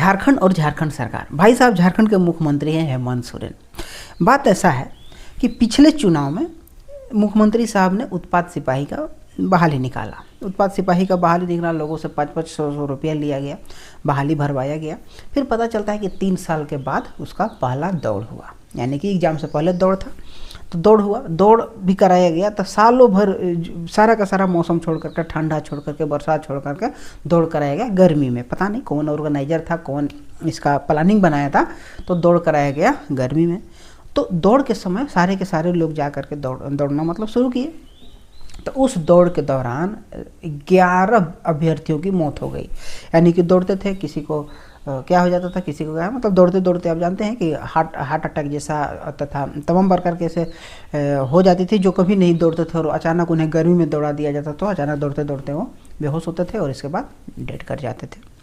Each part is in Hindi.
झारखंड और झारखंड सरकार, भाई साहब झारखंड के मुख्यमंत्री हैं हेमंत सोरेन। बात ऐसा है कि पिछले चुनाव में मुख्यमंत्री साहब ने उत्पाद सिपाही का बहाली निकाला। उत्पाद सिपाही का बहाली निकला, लोगों से 500 रुपया लिया गया, बहाली भरवाया गया। फिर पता चलता है कि 3 साल के बाद उसका पहला दौड़ हुआ, यानी कि एग्जाम से पहले दौड़ था तो दौड़ हुआ, दौड़ भी कराया गया। तो सालों भर सारा का सारा मौसम छोड़ करके, ठंडा छोड़ करके, बरसात छोड़ करके दौड़ कराया गया गर्मी में। पता नहीं कौन ऑर्गेनाइजर था, कौन इसका प्लानिंग बनाया था, तो दौड़ कराया गया गर्मी में। तो दौड़ के समय सारे के सारे लोग जा करके दौड़ना मतलब शुरू किए। तो उस दौड़ के दौरान 11 अभ्यर्थियों की मौत हो गई। यानी कि दौड़ते थे, किसी को क्या हो जाता था, किसी को क्या, मतलब दौड़ते दौड़ते आप जानते हैं कि हार्ट अटैक जैसा तथा तमाम प्रकार के ऐसे हो जाती थी। जो कभी नहीं दौड़ते थे और अचानक उन्हें गर्मी में दौड़ा दिया जाता, तो अचानक दौड़ते दौड़ते वो बेहोश होते थे और इसके बाद डेड कर जाते थे।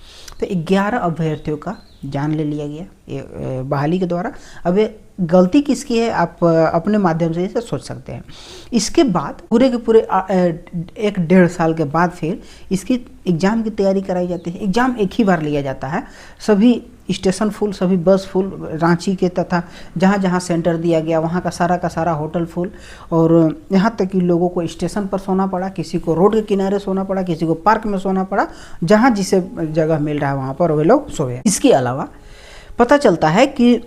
तो 11 अभ्यर्थियों का जान ले लिया गया ये बहाली के द्वारा। अब ये गलती किसकी है, आप अपने माध्यम से इसे सोच सकते हैं। इसके बाद पूरे के पूरे 1-1.5 साल के बाद फिर इसकी एग्ज़ाम की तैयारी कराई जाती है। एग्ज़ाम एक ही बार लिया जाता है, सभी स्टेशन फुल, सभी बस फुल, रांची के तथा जहाँ जहाँ सेंटर दिया गया वहाँ का सारा होटल फुल। और यहाँ तक कि लोगों को स्टेशन पर सोना पड़ा, किसी को रोड के किनारे सोना पड़ा, किसी को पार्क में सोना पड़ा, जहाँ जिसे जगह मिल रहा है वहाँ पर वे लोग सोए। इसके अलावा पता चलता है कि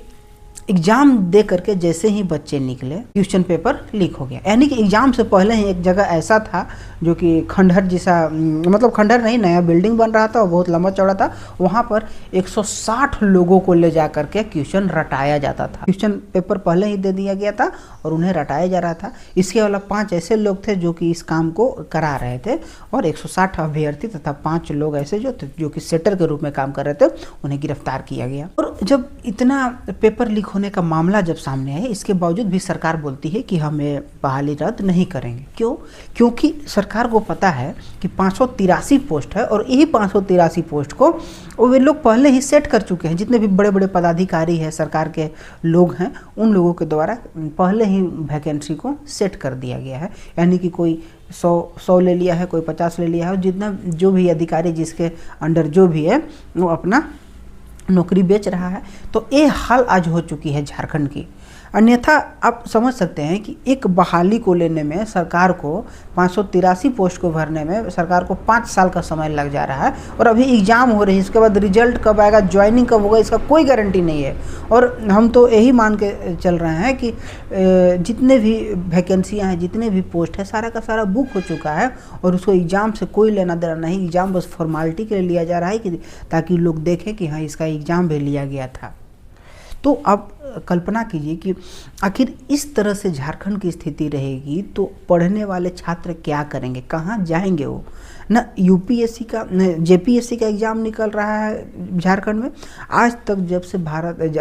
एग्ज़ाम दे करके जैसे ही बच्चे निकले, क्वेश्चन पेपर लीक हो गया। यानी कि एग्ज़ाम से पहले ही एक जगह ऐसा था जो कि खंडहर जैसा, मतलब खंडहर नहीं, नया बिल्डिंग बन रहा था और बहुत लंबा चौड़ा था। वहाँ पर 160 लोगों को ले जा करके क्वेश्चन रटाया जाता था। क्वेश्चन पेपर पहले ही दे दिया गया था और उन्हें रटाया जा रहा था। इसके अलावा 5 ऐसे लोग थे जो कि इस काम को करा रहे थे और 160 अभ्यर्थी तथा 5 लोग ऐसे जो कि सेटर के रूप में काम कर रहे थे, उन्हें गिरफ्तार किया गया। और जब इतना पेपर लीक होने का मामला जब सामने आए, इसके बावजूद भी सरकार बोलती है कि हम ये बहाली रद्द नहीं करेंगे। क्यों? क्योंकि सरकार को पता है कि 583 पोस्ट है और यही 583 पोस्ट को वे लोग पहले ही सेट कर चुके हैं। जितने भी बड़े बड़े पदाधिकारी हैं, सरकार के लोग हैं, उन लोगों के द्वारा पहले ही वैकेंसी को सेट कर दिया गया है। यानी कि कोई 100 ले लिया है, कोई 50 ले लिया है, और जितना जो भी अधिकारी जिसके अंडर जो भी है वो अपना नौकरी बेच रहा है। तो ये हाल आज हो चुकी है झारखंड की। अन्यथा आप समझ सकते हैं कि एक बहाली को लेने में सरकार को, 583 पोस्ट को भरने में सरकार को 5 साल का समय लग जा रहा है। और अभी एग्ज़ाम हो रही है, इसके बाद रिजल्ट कब आएगा, ज्वाइनिंग कब होगा, इसका कोई गारंटी नहीं है। और हम तो यही मान के चल रहे हैं कि जितने भी वैकेंसियाँ हैं, जितने भी पोस्ट है, सारा का सारा बुक हो चुका है और उसको एग्ज़ाम से कोई लेना देना नहीं। एग्ज़ाम बस फॉर्मेलिटी के लिए लिया जा रहा है कि ताकि लोग देखें कि हाँ, इसका एग्ज़ाम भी लिया गया था। तो अब कल्पना कीजिए कि आखिर इस तरह से झारखंड की स्थिति रहेगी तो पढ़ने वाले छात्र क्या करेंगे, कहाँ जाएंगे वो? न यूपीएससी का, न जेपीएससी का एग्ज़ाम निकल रहा है झारखंड में। आज तक जब से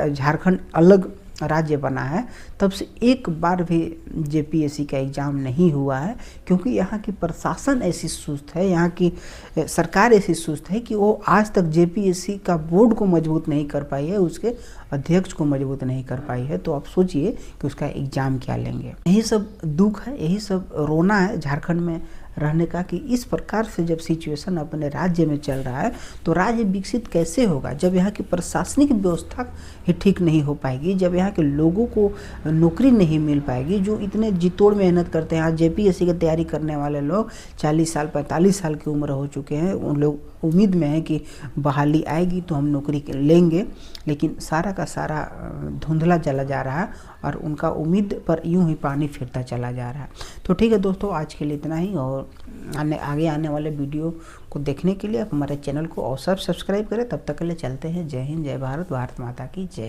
झारखंड अलग राज्य बना है तब से एक बार भी जेपीएससी का एग्ज़ाम नहीं हुआ है, क्योंकि यहाँ की प्रशासन ऐसी सुस्त है, यहाँ की सरकार ऐसी सुस्त है कि वो आज तक जेपीएससी का बोर्ड को मजबूत नहीं कर पाई है, उसके अध्यक्ष को मजबूत नहीं कर पाई है। तो आप सोचिए कि उसका एग्ज़ाम क्या लेंगे। यही सब दुख है, यही सब रोना है झारखंड में रहने का कि इस प्रकार से जब सिचुएशन अपने राज्य में चल रहा है तो राज्य विकसित कैसे होगा जब यहाँ की प्रशासनिक व्यवस्था ही ठीक नहीं हो पाएगी, जब यहाँ के लोगों को नौकरी नहीं मिल पाएगी, जो इतने जितोड़ मेहनत करते हैं। आज जेपीएससी की तैयारी करने वाले लोग 40 साल 45 साल की उम्र हो चुके हैं, उन लोग उम्मीद में है कि बहाली आएगी तो हम नौकरी लेंगे, लेकिन सारा का सारा धुंधला चला जा रहा है और उनका उम्मीद पर यूं ही पानी फिरता चला जा रहा है। तो ठीक है दोस्तों, आज के लिए इतना ही। और आगे आने वाले वीडियो को देखने के लिए आप हमारे चैनल को और सब्सक्राइब करें। तब तक के लिए चलते हैं। जय हिंद, जय भारत, भारत माता की जय।